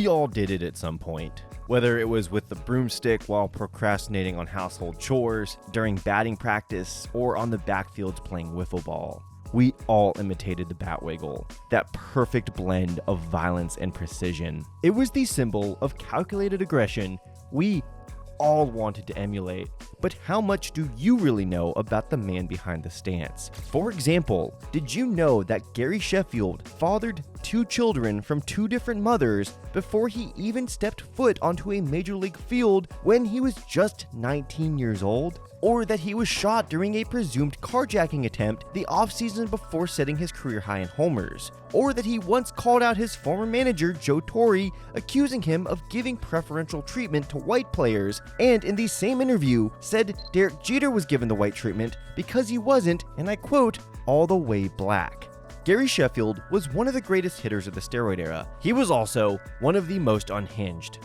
We all did it at some point. Whether it was with the broomstick while procrastinating on household chores, during batting practice, or on the backfields playing wiffle ball. We all imitated the bat wiggle, that perfect blend of violence and precision. It was the symbol of calculated aggression we all wanted to emulate. But how much do you really know about the man behind the stance? For example, did you know that Gary Sheffield fathered 2 children from 2 different mothers before he even stepped foot onto a major league field when he was just 19 years old? Or that he was shot during a presumed carjacking attempt the offseason before setting his career high in homers? Or that he once called out his former manager Joe Torre, accusing him of giving preferential treatment to white players, and in the same interview said Derek Jeter was given the white treatment because he wasn't, and I quote, all the way black. Gary Sheffield was one of the greatest hitters of the steroid era. He was also one of the most unhinged.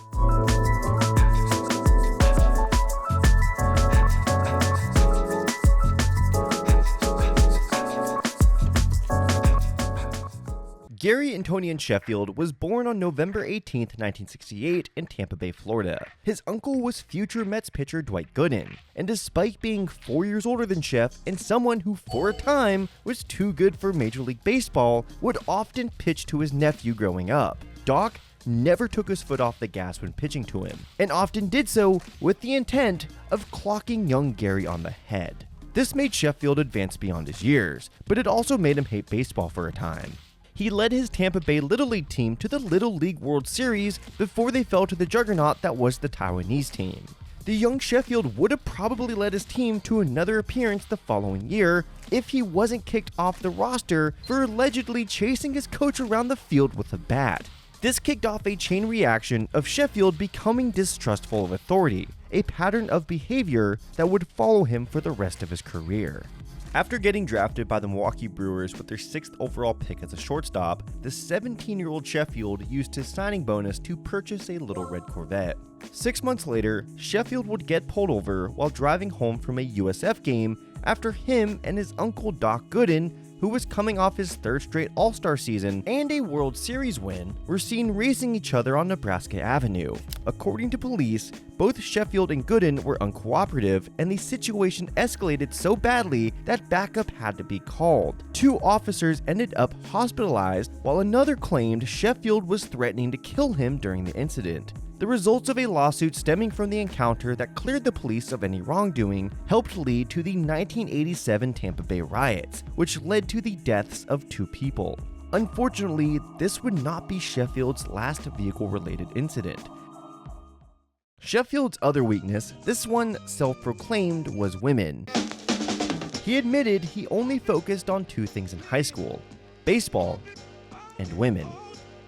Gary Antonian Sheffield was born on November 18, 1968 in Tampa Bay, Florida. His uncle was future Mets pitcher Dwight Gooden, and despite being 4 years older than Sheff and someone who for a time was too good for Major League Baseball, would often pitch to his nephew growing up. Doc never took his foot off the gas when pitching to him, and often did so with the intent of clocking young Gary on the head. This made Sheffield advance beyond his years, but it also made him hate baseball for a time. He led his Tampa Bay Little League team to the Little League World Series before they fell to the juggernaut that was the Taiwanese team. The young Sheffield would have probably led his team to another appearance the following year if he wasn't kicked off the roster for allegedly chasing his coach around the field with a bat. This kicked off a chain reaction of Sheffield becoming distrustful of authority, a pattern of behavior that would follow him for the rest of his career. After getting drafted by the Milwaukee Brewers with their 6th overall pick as a shortstop, the 17-year-old Sheffield used his signing bonus to purchase a little red Corvette. 6 months later, Sheffield would get pulled over while driving home from a USF game after him and his uncle Doc Gooden, who was coming off his 3rd straight All-Star season and a World Series win, were seen racing each other on Nebraska Avenue. According to police, both Sheffield and Gooden were uncooperative, and the situation escalated so badly that backup had to be called. 2 officers ended up hospitalized, while another claimed Sheffield was threatening to kill him during the incident. The results of a lawsuit stemming from the encounter that cleared the police of any wrongdoing helped lead to the 1987 Tampa Bay riots, which led to the deaths of 2 people. Unfortunately, this would not be Sheffield's last vehicle-related incident. Sheffield's other weakness, this one self-proclaimed, was women. He admitted he only focused on 2 things in high school: baseball and women.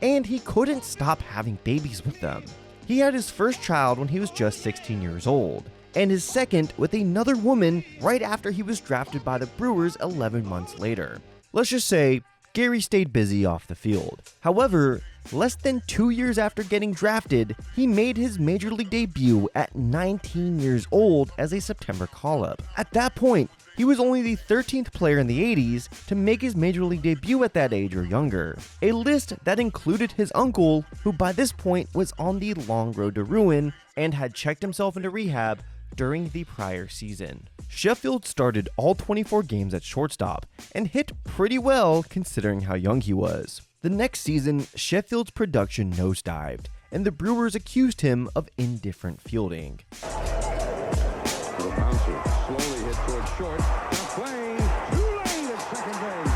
And he couldn't stop having babies with them. He had his first child when he was just 16 years old, and his second with another woman right after he was drafted by the Brewers 11 months later. Let's just say, Gary stayed busy off the field. However, less than 2 years after getting drafted, he made his major league debut at 19 years old as a September call-up. At that point, he was only the 13th player in the 80s to make his major league debut at that age or younger, a list that included his uncle, who by this point was on the long road to ruin and had checked himself into rehab during the prior season. Sheffield started all 24 games at shortstop and hit pretty well considering how young he was. The next season, Sheffield's production nosedived, and the Brewers accused him of indifferent fielding. The bouncer slowly hit towards short. Now playing too late at second base.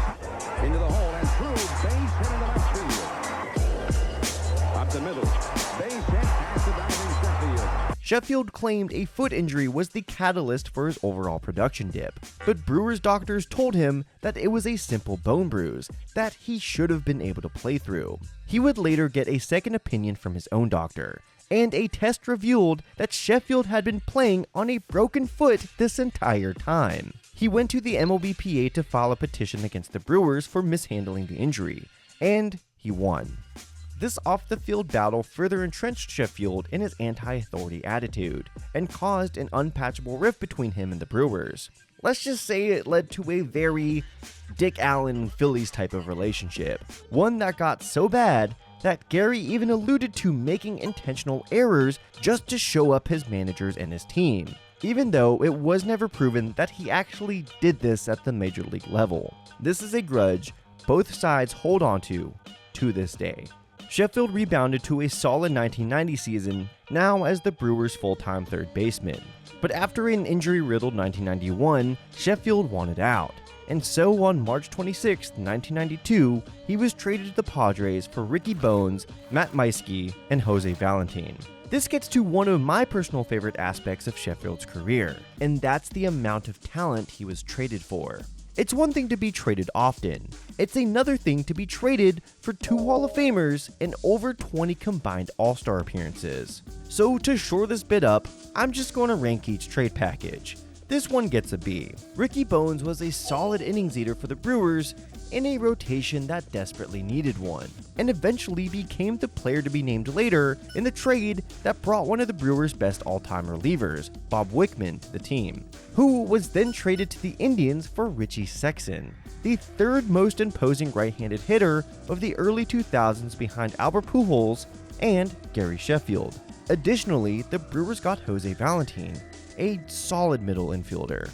Into the hole and through. Base hit in the left field. Up the middle. Base hit past the diving Sheffield. Sheffield claimed a foot injury was the catalyst for his overall production dip, but Brewers doctors told him that it was a simple bone bruise that he should have been able to play through. He would later get a second opinion from his own doctor, and a test revealed that Sheffield had been playing on a broken foot this entire time. He went to the MLBPA to file a petition against the Brewers for mishandling the injury, and he won. This off-the-field battle further entrenched Sheffield in his anti-authority attitude, and caused an unpatchable rift between him and the Brewers. Let's just say it led to a very Dick Allen Phillies type of relationship, one that got so bad that Gary even alluded to making intentional errors just to show up his managers and his team, even though it was never proven that he actually did this at the major league level. This is a grudge both sides hold on to this day. Sheffield rebounded to a solid 1990 season, now as the Brewers' full-time third baseman. But after an injury-riddled 1991, Sheffield wanted out. And so on March 26, 1992, he was traded to the Padres for Ricky BO-ness, Matt Meiske, and Jose Valentin. This gets to one of my personal favorite aspects of Sheffield's career, and that's the amount of talent he was traded for. It's one thing to be traded often. It's another thing to be traded for 2 Hall of Famers and over 20 combined All-Star appearances. So to shore this bit up, I'm just going to rank each trade package. This one gets a B. Ricky BO-ness was a solid innings eater for the Brewers in a rotation that desperately needed one, and eventually became the player to be named later in the trade that brought one of the Brewers' best all-time relievers, Bob Wickman, to the team, who was then traded to the Indians for Richie Sexson, the third most imposing right-handed hitter of the early 2000s behind Albert Pujols and Gary Sheffield. Additionally, the Brewers got Jose Valentin, a solid middle infielder.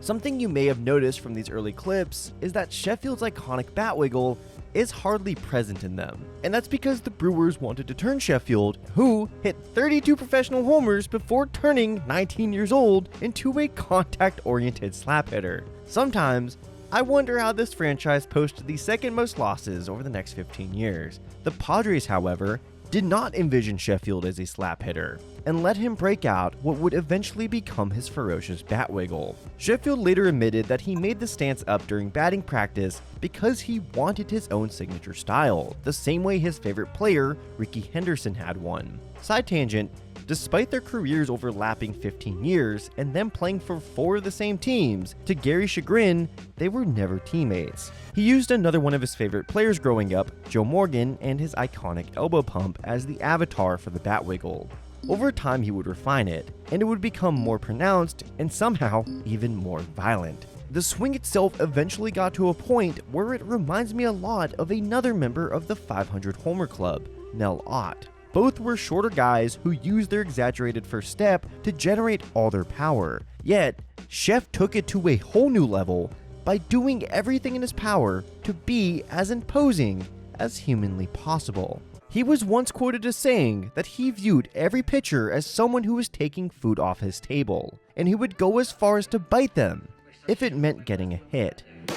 Something you may have noticed from these early clips is that Sheffield's iconic bat wiggle is hardly present in them, and that's because the Brewers wanted to turn Sheffield, who hit 32 professional homers before turning 19 years old, into a contact-oriented slap hitter. Sometimes, I wonder how this franchise posted the second most losses over the next 15 years. The Padres, however, did not envision Sheffield as a slap hitter, and let him break out what would eventually become his ferocious bat wiggle. Sheffield later admitted that he made the stance up during batting practice because he wanted his own signature style, the same way his favorite player, Ricky Henderson, had one. Side tangent, despite their careers overlapping 15 years and them playing for 4 of the same teams, to Gary's chagrin, they were never teammates. He used another one of his favorite players growing up, Joe Morgan, and his iconic elbow pump as the avatar for the bat wiggle. Over time he would refine it, and it would become more pronounced and somehow even more violent. The swing itself eventually got to a point where it reminds me a lot of another member of the 500 Homer Club, Mel Ott. Both were shorter guys who used their exaggerated first step to generate all their power. Yet, Sheff took it to a whole new level by doing everything in his power to be as imposing as humanly possible. He was once quoted as saying that he viewed every pitcher as someone who was taking food off his table, and he would go as far as to bite them if it meant getting a hit. Now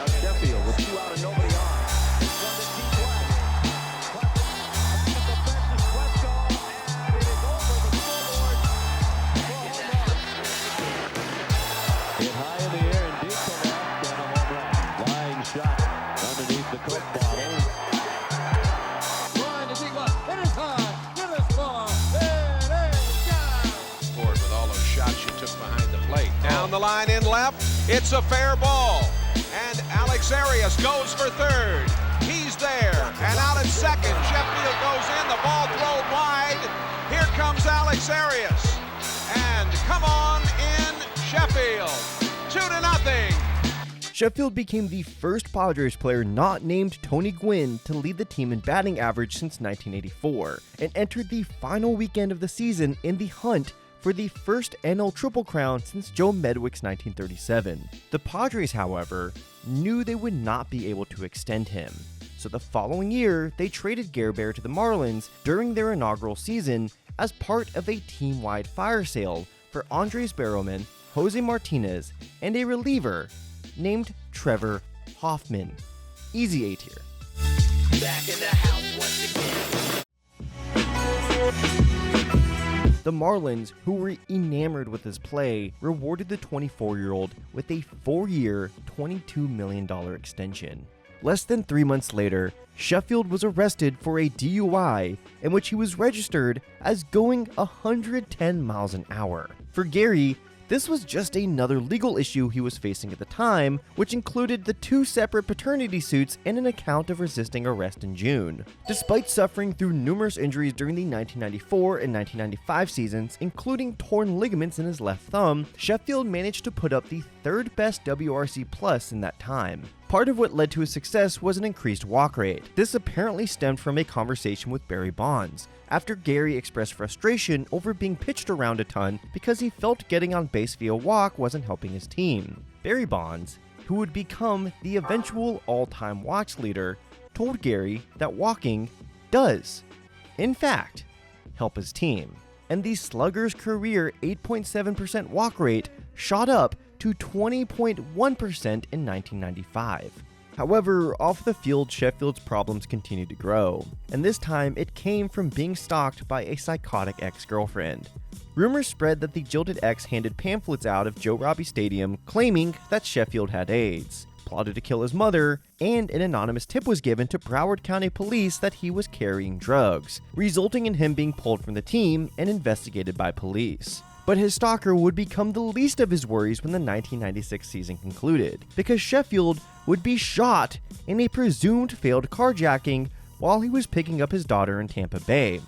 Sheffield with 2 out and nobody on. Hit high in the air and deep to left, and a home run. Flying shot underneath the Coke bottle. Ryan to deep left. It is high. It is far. It is gone. Scored with all those shots you took behind the plate. Down the line in left. It's a fair ball. And Alex Arias goes for third. He's there. And out at second. Sheffield goes in. The ball thrown wide. Here comes Alex Arias. And come on in, Sheffield. 2-0. Sheffield became the first Padres player not named Tony Gwynn to lead the team in batting average since 1984, and entered the final weekend of the season in the hunt for the first NL Triple Crown since Joe Medwick's 1937. The Padres, however, knew they would not be able to extend him, so the following year they traded Gerber to the Marlins during their inaugural season as part of a team-wide fire sale for Andres Barrowman, Jose Martinez, and a reliever named Trevor Hoffman. Easy A tier. Back in the house once again. The Marlins, who were enamored with his play, rewarded the 24-year-old with a 4-year, $22 million extension. Less than 3 months later, Sheffield was arrested for a DUI in which he was registered as going 110 miles an hour. For Gary, this was just another legal issue he was facing at the time, which included the 2 separate paternity suits and an account of resisting arrest in June. Despite suffering through numerous injuries during the 1994 and 1995 seasons, including torn ligaments in his left thumb, Sheffield managed to put up the 3rd best WRC plus in that time. Part of what led to his success was an increased walk rate. This apparently stemmed from a conversation with Barry Bonds, after Gary expressed frustration over being pitched around a ton because he felt getting on base via walk wasn't helping his team. Barry Bonds, who would become the eventual all-time walks leader, told Gary that walking does, in fact, help his team. And the slugger's career 8.7% walk rate shot up to 20.1% in 1995. However, off the field, Sheffield's problems continued to grow, and this time it came from being stalked by a psychotic ex-girlfriend. Rumors spread that the jilted ex handed pamphlets out of Joe Robbie Stadium claiming that Sheffield had AIDS, plotted to kill his mother, and an anonymous tip was given to Broward County Police that he was carrying drugs, resulting in him being pulled from the team and investigated by police. But his stalker would become the least of his worries when the 1996 season concluded, because Sheffield would be shot in a presumed failed carjacking while he was picking up his daughter in Tampa Bay.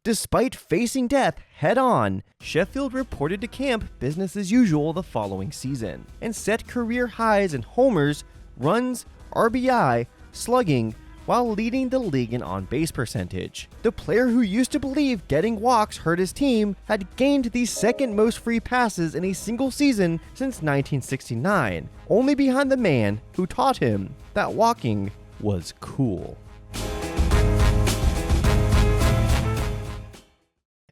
Despite facing death head-on, Sheffield reported to camp business as usual the following season, and set career highs in homers, runs, RBI, slugging, while leading the league in on-base percentage. The player who used to believe getting walks hurt his team had gained the second most free passes in a single season since 1969, only behind the man who taught him that walking was cool.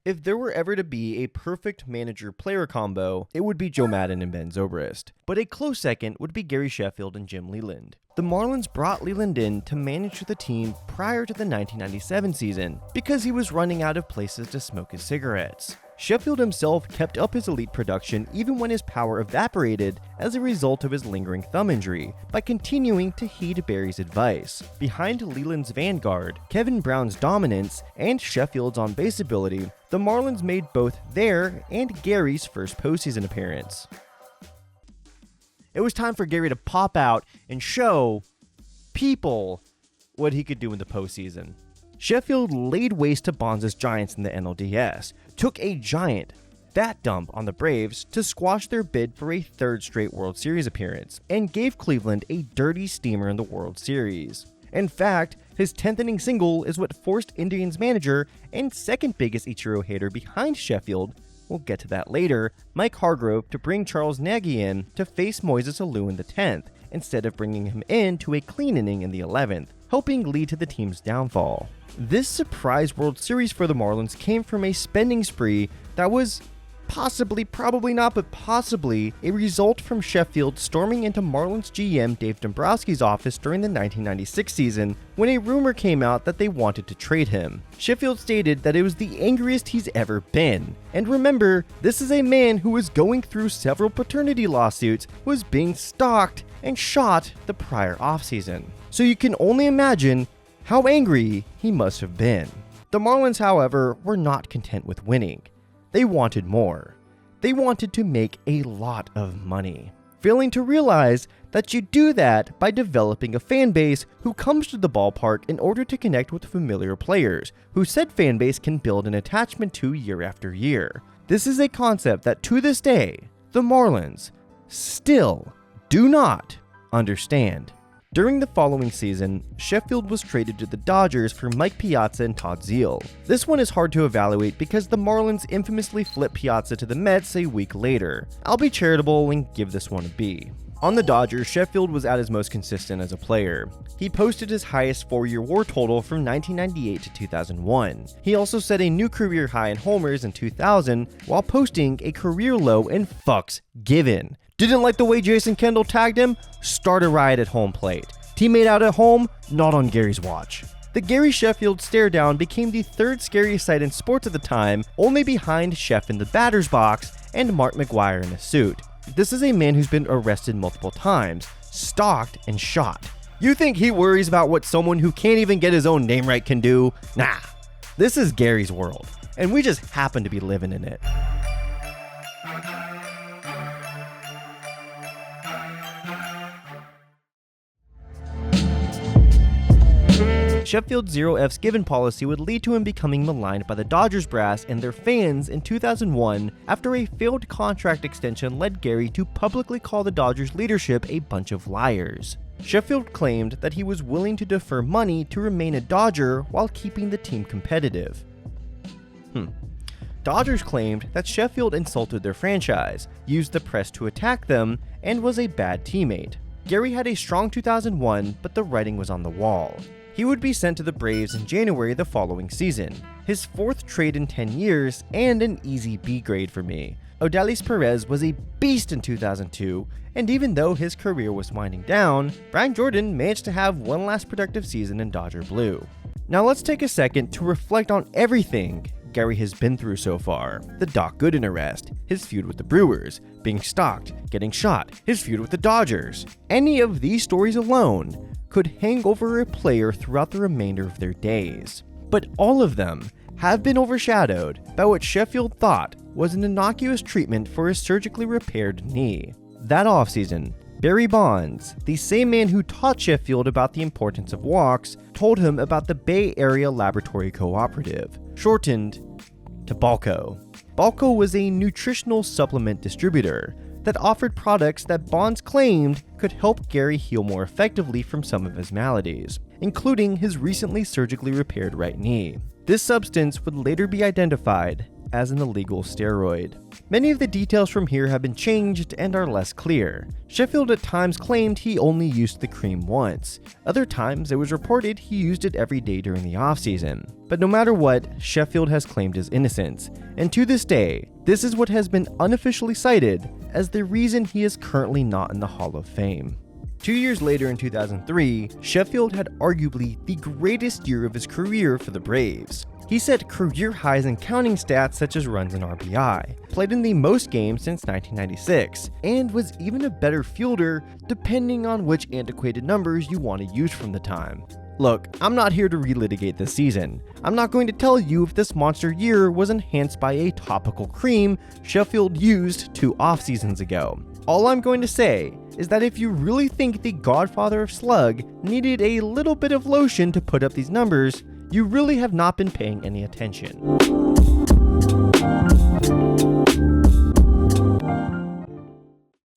If there were ever to be a perfect manager-player combo, it would be Joe Maddon and Ben Zobrist, but a close second would be Gary Sheffield and Jim Leyland. The Marlins brought Leyland in to manage the team prior to the 1997 season because he was running out of places to smoke his cigarettes. Sheffield himself kept up his elite production even when his power evaporated as a result of his lingering thumb injury by continuing to heed Barry's advice. Behind Leyland's vanguard, Kevin Brown's dominance, and Sheffield's on-base ability, the Marlins made both their and Gary's first postseason appearance. It was time for Gary to pop out and show people what he could do in the postseason. Sheffield laid waste to Bonds' Giants in the NLDS, took a giant fat dump on the Braves to squash their bid for a third straight World Series appearance, and gave Cleveland a dirty steamer in the World Series. In fact, his 10th inning single is what forced Indians manager and second biggest Ichiro hater behind Sheffield, we'll get to that later, Mike Hargrove, to bring Charles Nagy in to face Moises Alou in the 10th, instead of bringing him in to a clean inning in the 11th, helping lead to the team's downfall. This surprise World Series for the Marlins came from a spending spree that was possibly a result from Sheffield storming into Marlins GM Dave Dombrowski's office during the 1996 season when a rumor came out that they wanted to trade him. Sheffield stated that it was the angriest he's ever been. And remember, this is a man who was going through several paternity lawsuits, was being stalked and shot the prior offseason. So you can only imagine how angry he must have been. The Marlins, however, were not content with winning. They wanted more. They wanted to make a lot of money, failing to realize that you do that by developing a fan base who comes to the ballpark in order to connect with familiar players, who said fan base can build an attachment to year after year. This is a concept that to this day, the Marlins still do not understand. During the following season, Sheffield was traded to the Dodgers for Mike Piazza and Todd Zeile. This one is hard to evaluate because the Marlins infamously flipped Piazza to the Mets a week later. I'll be charitable and give this one a B. On the Dodgers, Sheffield was at his most consistent as a player. He posted his highest 4-year WAR total from 1998 to 2001. He also set a new career high in homers in 2000 while posting a career low in fucks given. Didn't like the way Jason Kendall tagged him? Start a riot at home plate. Teammate out at home? Not on Gary's watch. The Gary Sheffield stare down became the third scariest sight in sports at the time, only behind Sheff in the batter's box and Mark McGwire in a suit. This is a man who's been arrested multiple times, stalked, and shot. You think he worries about what someone who can't even get his own name right can do? Nah. This is Gary's world, and we just happen to be living in it. Sheffield's zero Fs given policy would lead to him becoming maligned by the Dodgers brass and their fans in 2001 after a failed contract extension led Gary to publicly call the Dodgers leadership a bunch of liars. Sheffield claimed that he was willing to defer money to remain a Dodger while keeping the team competitive. Dodgers claimed that Sheffield insulted their franchise, used the press to attack them, and was a bad teammate. Gary had a strong 2001, but the writing was on the wall. He would be sent to the Braves in January the following season, his 4th trade in 10 years, and an easy B grade for me. Odalis Perez was a beast in 2002, and even though his career was winding down, Brian Jordan managed to have one last productive season in Dodger blue. Now let's take a second to reflect on everything Gary has been through so far. The Doc Gooden arrest, his feud with the Brewers, being stalked, getting shot, his feud with the Dodgers. Any of these stories alone could hang over a player throughout the remainder of their days. But all of them have been overshadowed by what Sheffield thought was an innocuous treatment for his surgically repaired knee. That offseason, Barry Bonds, the same man who taught Sheffield about the importance of walks, told him about the Bay Area Laboratory Cooperative, shortened to Balco. Balco was a nutritional supplement distributor that offered products that Bonds claimed could help Gary heal more effectively from some of his maladies, including his recently surgically repaired right knee. This substance would later be identified as an illegal steroid. Many of the details from here have been changed and are less clear. Sheffield at times claimed he only used the cream once. Other times it was reported he used it every day during the offseason. But no matter what, Sheffield has claimed his innocence, and to this day, this is what has been unofficially cited as the reason he is currently not in the Hall of Fame. 2 years later in 2003, Sheffield had arguably the greatest year of his career for the Braves. He set career highs in counting stats such as runs and RBI, played in the most games since 1996, and was even a better fielder depending on which antiquated numbers you want to use from the time. Look, I'm not here to relitigate this season. I'm not going to tell you if this monster year was enhanced by a topical cream Sheffield used 2 off-seasons ago. All I'm going to say is that if you really think the godfather of slug needed a little bit of lotion to put up these numbers, you really have not been paying any attention.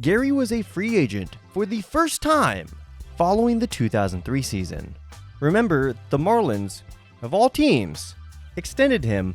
Gary was a free agent for the first time following the 2003 season. Remember, the Marlins, of all teams, extended him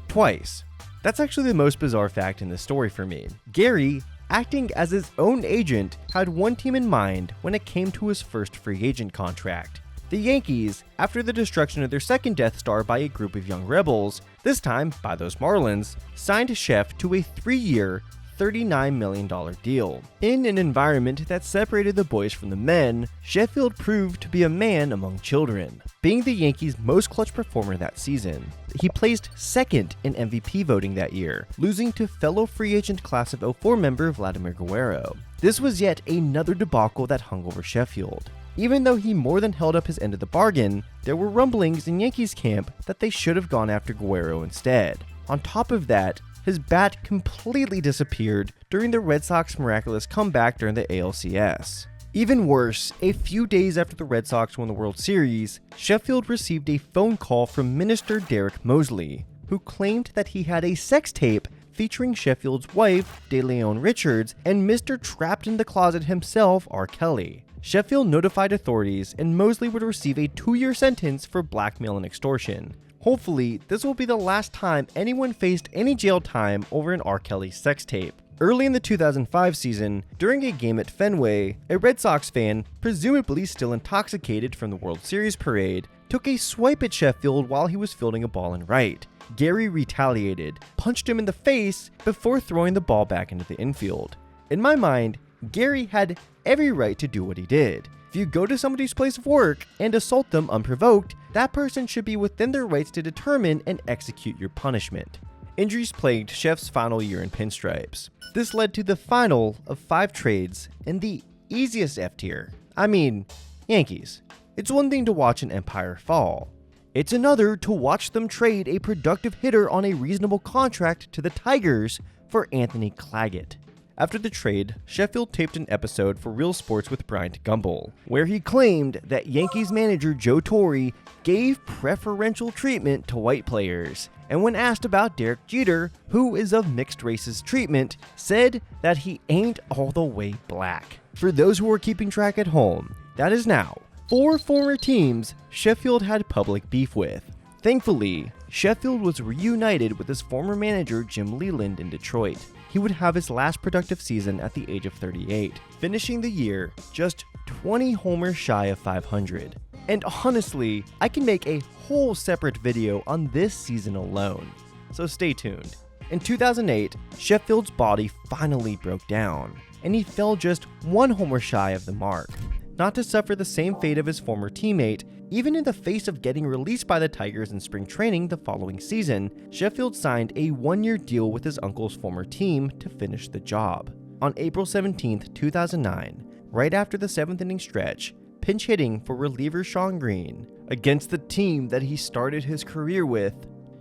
twice. That's actually the most bizarre fact in this story for me. Gary, acting as his own agent, had one team in mind when it came to his first free agent contract. The Yankees, after the destruction of their second Death Star by a group of young rebels, this time by those Marlins, signed Sheff to a 3-year, $39 million deal. In an environment that separated the boys from the men, Sheffield proved to be a man among children, being the Yankees' most clutch performer that season. He placed second in MVP voting that year, losing to fellow free agent class of '04 member Vladimir Guerrero. This was yet another debacle that hung over Sheffield. Even though he more than held up his end of the bargain, there were rumblings in Yankees camp that they should have gone after Guerrero instead. On top of that, his bat completely disappeared during the Red Sox miraculous comeback during the ALCS. Even worse, a few days after the Red Sox won the World Series, Sheffield received a phone call from Minister Derek Mosley, who claimed that he had a sex tape featuring Sheffield's wife, DeLeon Richards, and Mr. Trapped in the Closet himself, R. Kelly. Sheffield notified authorities, and Mosley would receive a 2-year sentence for blackmail and extortion. Hopefully, this will be the last time anyone faced any jail time over an R. Kelly sex tape. Early in the 2005 season, during a game at Fenway, a Red Sox fan, presumably still intoxicated from the World Series parade, took a swipe at Sheffield while he was fielding a ball in right. Gary retaliated, punched him in the face before throwing the ball back into the infield. In my mind, Gary had every right to do what he did. If you go to somebody's place of work and assault them unprovoked, that person should be within their rights to determine and execute your punishment. Injuries plagued Sheff's final year in pinstripes. This led to the final of 5 trades in the easiest F tier. I mean, Yankees. It's one thing to watch an empire fall. It's another to watch them trade a productive hitter on a reasonable contract to the Tigers for Anthony Claggett. After the trade, Sheffield taped an episode for Real Sports with Bryant Gumbel, where he claimed that Yankees manager Joe Torre gave preferential treatment to white players, and when asked about Derek Jeter, who is of mixed races treatment, said that he ain't all the way black. For those who are keeping track at home, That is now 4 former teams Sheffield had public beef with. Thankfully, Sheffield was reunited with his former manager Jim Leland in Detroit. He would have his last productive season at the age of 38, finishing the year just 20 homers shy of 500. And honestly, I can make a whole separate video on this season alone, so stay tuned. In 2008, Sheffield's body finally broke down, and he fell just 1 homer shy of the mark. Not to suffer the same fate of his former teammate, even in the face of getting released by the Tigers in spring training the following season, Sheffield signed a 1-year deal with his uncle's former team to finish the job. On April 17, 2009, right after the 7th inning stretch, pinch hitting for reliever Sean Green against the team that he started his career with,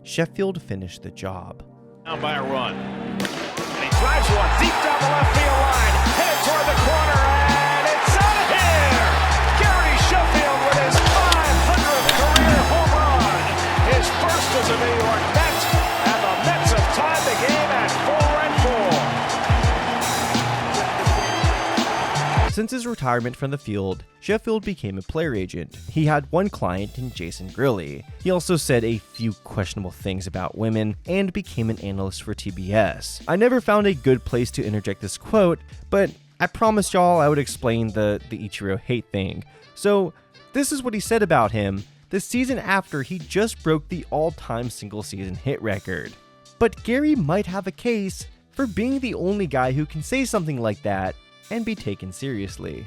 Sheffield finished the job. Down by a run. And he drives one deep down the left field line, headed toward the corner, and it's out of here! Gary Sheffield with his 500th career home run, his first as a New York Met, and the Mets have tied the game at 4-4. Since his retirement from the field, Sheffield became a player agent. He had one client in Jason Grilli. He also said a few questionable things about women and became an analyst for TBS. I never found a good place to interject this quote, but I promised y'all I would explain the Ichiro hate thing. So this is what he said about him the season after he just broke the all-time single-season hit record. But Gary might have a case for being the only guy who can say something like that and be taken seriously.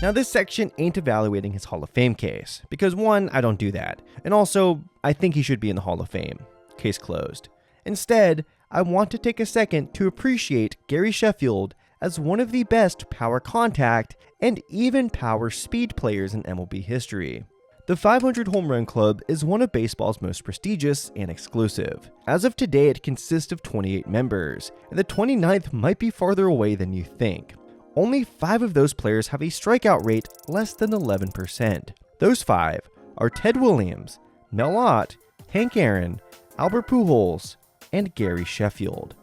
Now this section ain't evaluating his Hall of Fame case, because 1, I don't do that, and also, I think he should be in the Hall of Fame. Case closed. Instead, I want to take a second to appreciate Gary Sheffield as one of the best power contact and even power speed players in MLB history. The 500 Home Run Club is one of baseball's most prestigious and exclusive. As of today, it consists of 28 members, and the 29th might be farther away than you think. Only 5 of those players have a strikeout rate less than 11%. Those 5 are Ted Williams, Mel Ott, Hank Aaron, Albert Pujols, and Gary Sheffield.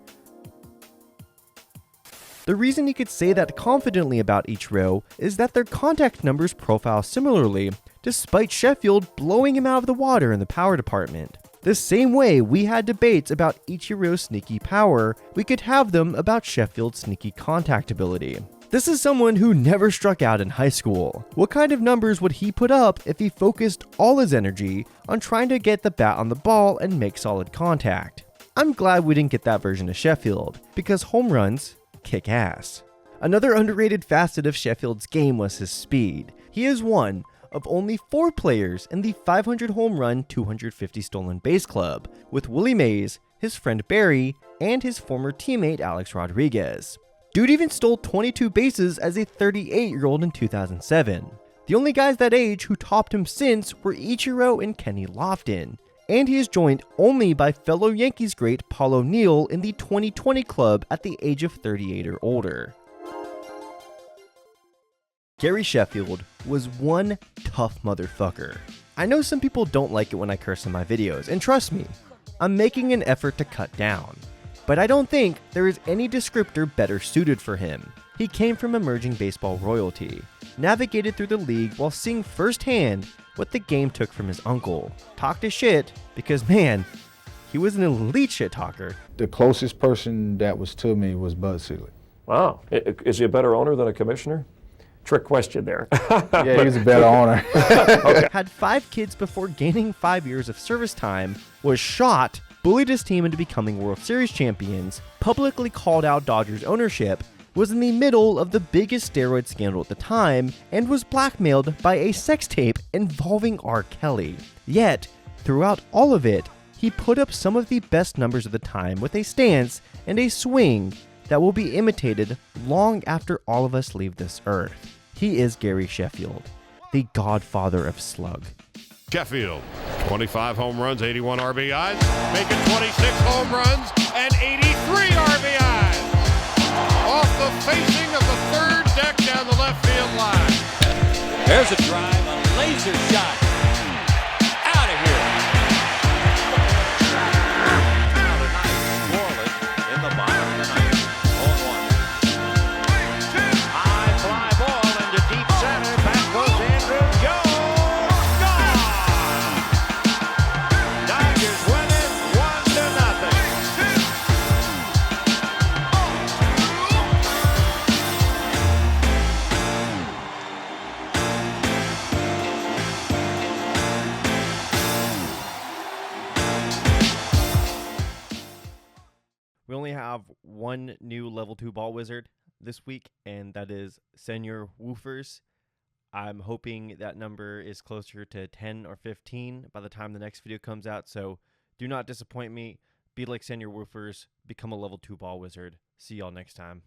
The reason he could say that confidently about each row is that their contact numbers profile similarly, despite Sheffield blowing him out of the water in the power department. The same way we had debates about Ichiro's sneaky power, we could have them about Sheffield's sneaky contact ability. This is someone who never struck out in high school. What kind of numbers would he put up if he focused all his energy on trying to get the bat on the ball and make solid contact? I'm glad we didn't get that version of Sheffield, because home runs kick ass. Another underrated facet of Sheffield's game was his speed. He is one of only 4 players in the 500 home run, 250 stolen base club, with Willie Mays, his friend Barry, and his former teammate Alex Rodriguez. Dude even stole 22 bases as a 38-year-old in 2007. The only guys that age who topped him since were Ichiro and Kenny Lofton, and he is joined only by fellow Yankees great Paul O'Neill in the 2020 club at the age of 38 or older. Gary Sheffield was one tough motherfucker. I know some people don't like it when I curse in my videos, and trust me, I'm making an effort to cut down. But I don't think there is any descriptor better suited for him. He came from emerging baseball royalty, navigated through the league while seeing firsthand what the game took from his uncle, talked his shit, because man, he was an elite shit talker. The closest person that was to me was Bud Selig. Wow. Is he a better owner than a commissioner? Trick question there. Yeah, he was a better owner. Okay. Had 5 kids before gaining 5 years of service time, was shot, bullied his team into becoming World Series champions, publicly called out Dodgers ownership, was in the middle of the biggest steroid scandal at the time, and was blackmailed by a sex tape involving R. Kelly. Yet, throughout all of it, he put up some of the best numbers of the time with a stance and a swing that will be imitated long after all of us leave this earth. He is Gary Sheffield, the godfather of slug. Sheffield, 25 home runs, 81 RBIs, making 26 home runs and 83 RBIs. Off the facing of the third deck down the left field line. There's a drive, a laser shot. Out of here. Now tonight, scoreless in the bottom of the ninth. 0-1. High fly ball We only have one new level 2 ball wizard this week, and that is Senior Woofers. I'm hoping that number is closer to 10 or 15 by the time the next video comes out, so do not disappoint me. Be like Senior Woofers, become a level 2 ball wizard. See y'all next time.